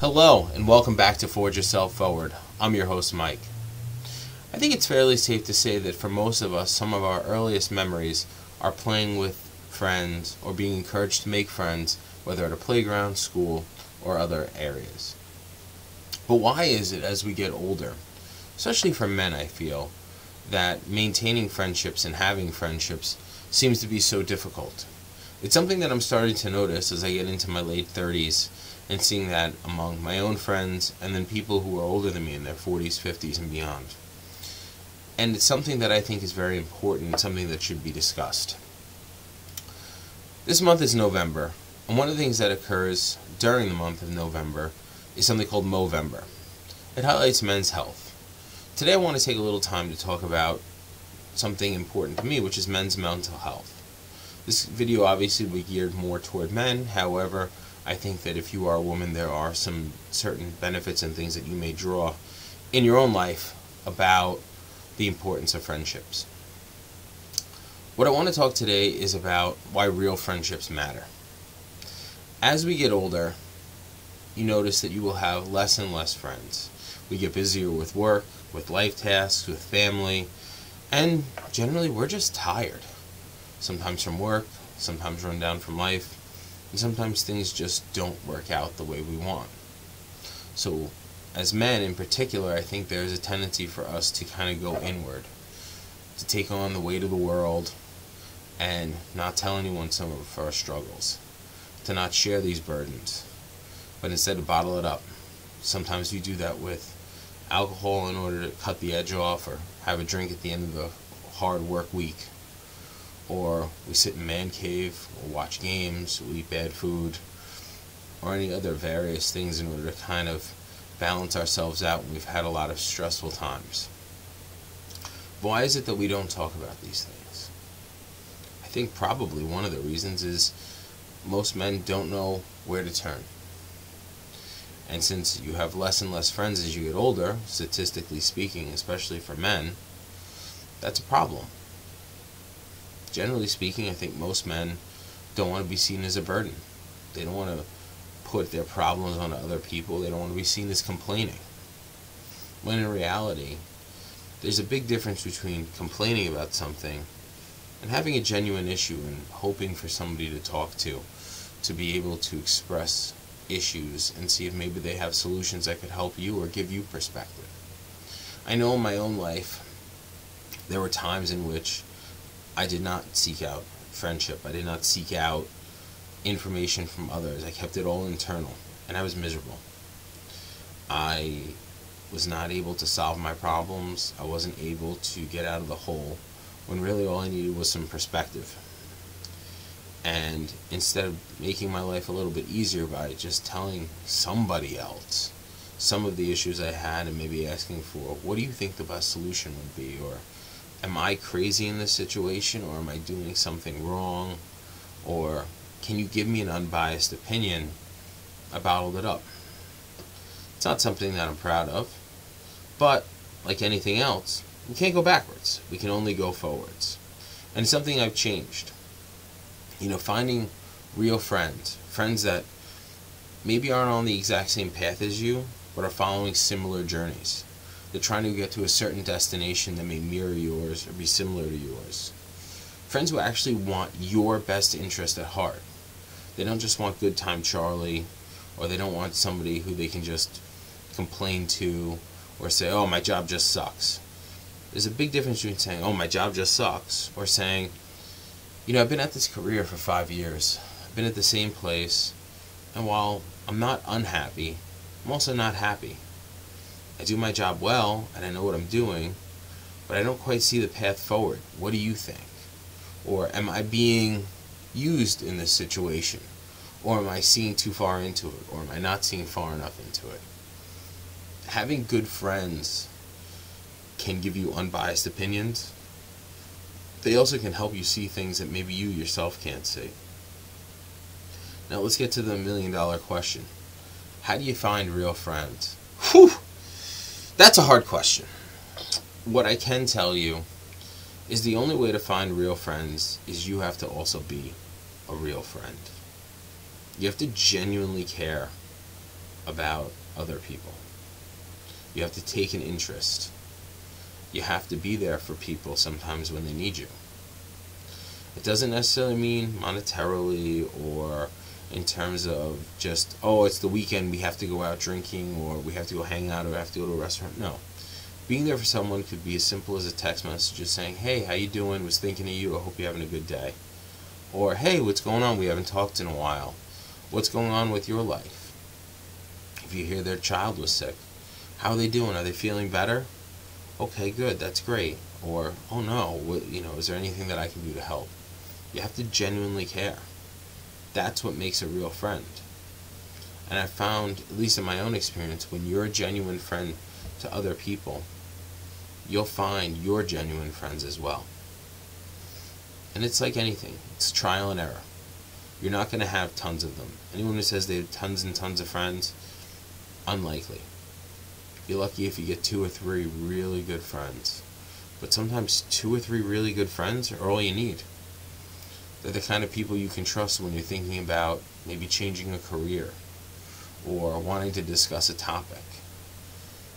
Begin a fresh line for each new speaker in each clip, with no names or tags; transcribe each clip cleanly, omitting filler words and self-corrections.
Hello, and welcome back to Forge Yourself Forward. I'm your host, Mike. I think it's fairly safe to say that for most of us, some of our earliest memories are playing with friends or being encouraged to make friends, whether at a playground, school, or other areas. But why is it as we get older, especially for men, I feel, that maintaining friendships and having friendships seems to be so difficult? It's something that I'm starting to notice as I get into my late 30s and seeing that among my own friends and then people who are older than me in their 40s, 50s, and beyond. And it's something that I think is very important, something that should be discussed. This month is November, and one of the things that occurs during the month of November is something called Movember. It highlights men's health. Today I want to take a little time to talk about something important to me, which is men's mental health. This video obviously will be geared more toward men. However, I think that if you are a woman, there are some certain benefits and things that you may draw in your own life about the importance of friendships. What I want to talk today is about why real friendships matter. As we get older, you notice that you will have less and less friends. We get busier with work, with life tasks, with family, and generally we're just tired. Sometimes from work, sometimes run down from life, and sometimes things just don't work out the way we want. So, as men in particular, I think there's a tendency for us to kind of go inward, to take on the weight of the world and not tell anyone some of our struggles, to not share these burdens, but instead to bottle it up. Sometimes we do that with alcohol in order to cut the edge off, or have a drink at the end of the hard work week. Or we sit in man cave, or watch games, or eat bad food, or any other various things in order to kind of balance ourselves out when we've had a lot of stressful times. But why is it that we don't talk about these things? I think probably one of the reasons is most men don't know where to turn. And since you have less and less friends as you get older, statistically speaking, especially for men, that's a problem. Generally speaking, I think most men don't want to be seen as a burden. They don't want to put their problems on other people. They don't want to be seen as complaining. When in reality, there's a big difference between complaining about something and having a genuine issue and hoping for somebody to talk to be able to express issues and see if maybe they have solutions that could help you or give you perspective. I know in my own life, there were times in which I did not seek out friendship. I did not seek out information from others. I kept it all internal, and I was miserable. I was not able to solve my problems. I wasn't able to get out of the hole, when really all I needed was some perspective. And instead of making my life a little bit easier by just telling somebody else some of the issues I had and maybe asking for, what do you think the best solution would be? Or am I crazy in this situation, or am I doing something wrong? Or can you give me an unbiased opinion? I bottled it up. It's not something that I'm proud of, but like anything else, we can't go backwards. We can only go forwards. And it's something I've changed. Finding real friends, friends that maybe aren't on the exact same path as you, but are following similar journeys. They're trying to get to a certain destination that may mirror yours or be similar to yours. Friends who actually want your best interest at heart. They don't just want good time Charlie, or they don't want somebody who they can just complain to or say, oh, my job just sucks. There's a big difference between saying, oh, my job just sucks, or saying, I've been at this career for 5 years. I've been at the same place, and while I'm not unhappy, I'm also not happy. I do my job well, and I know what I'm doing, but I don't quite see the path forward. What do you think? Or am I being used in this situation? Or am I seeing too far into it? Or am I not seeing far enough into it? Having good friends can give you unbiased opinions. They also can help you see things that maybe you yourself can't see. Now let's get to the million-dollar question. How do you find real friends? Whew! That's a hard question. What I can tell you is the only way to find real friends is you have to also be a real friend. You have to genuinely care about other people. You have to take an interest. You have to be there for people sometimes when they need you. It doesn't necessarily mean monetarily or in terms of just, oh, it's the weekend, we have to go out drinking, or we have to go hang out, or we have to go to a restaurant. No. Being there for someone could be as simple as a text message just saying, hey, how you doing? Was thinking of you. I hope you're having a good day. Or, hey, what's going on? We haven't talked in a while. What's going on with your life? If you hear their child was sick, how are they doing? Are they feeling better? Okay, good. That's great. Or, oh no, is there anything that I can do to help? You have to genuinely care. That's what makes a real friend. And I found, at least in my own experience, when you're a genuine friend to other people, you'll find your genuine friends as well. And it's like anything. It's trial and error. You're not going to have tons of them. Anyone who says they have tons and tons of friends, unlikely. You're lucky if you get 2 or 3 really good friends. But sometimes 2 or 3 really good friends are all you need. They're the kind of people you can trust when you're thinking about maybe changing a career or wanting to discuss a topic.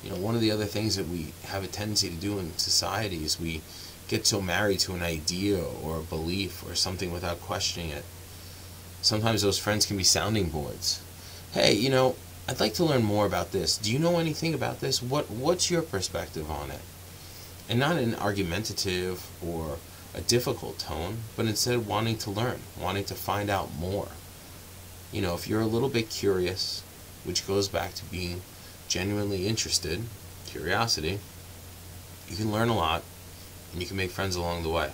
One of the other things that we have a tendency to do in society is we get so married to an idea or a belief or something without questioning it. Sometimes those friends can be sounding boards. Hey, I'd like to learn more about this. Do you know anything about this? What's your perspective on it? And not in an argumentative or a difficult tone, but instead wanting to learn, wanting to find out more. If you're a little bit curious, which goes back to being genuinely interested, curiosity, you can learn a lot and you can make friends along the way.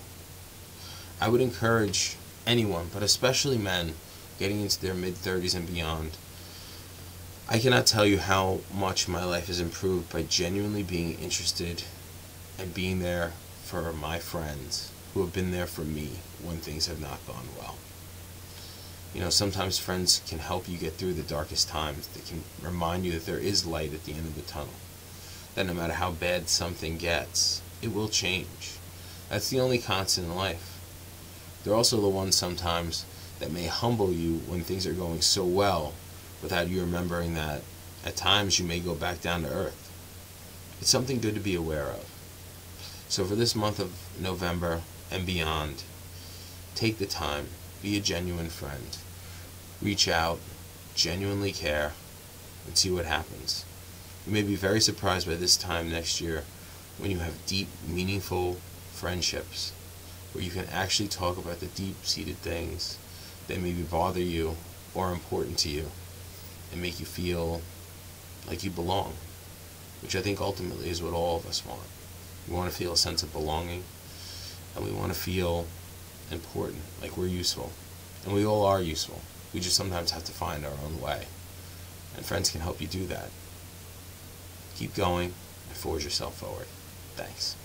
I would encourage anyone, but especially men, getting into their mid-30s and beyond. I cannot tell you how much my life has improved by genuinely being interested and being there for my friends who have been there for me when things have not gone well. Sometimes friends can help you get through the darkest times. They can remind you that there is light at the end of the tunnel. That no matter how bad something gets, it will change. That's the only constant in life. They're also the ones sometimes that may humble you when things are going so well without you remembering that at times you may go back down to earth. It's something good to be aware of. So for this month of November and beyond, take the time, be a genuine friend, reach out, genuinely care, and see what happens. You may be very surprised by this time next year when you have deep, meaningful friendships where you can actually talk about the deep-seated things that maybe bother you or are important to you and make you feel like you belong, which I think ultimately is what all of us want. We want to feel a sense of belonging, and we want to feel important, like we're useful. And we all are useful. We just sometimes have to find our own way. And friends can help you do that. Keep going and forge yourself forward. Thanks.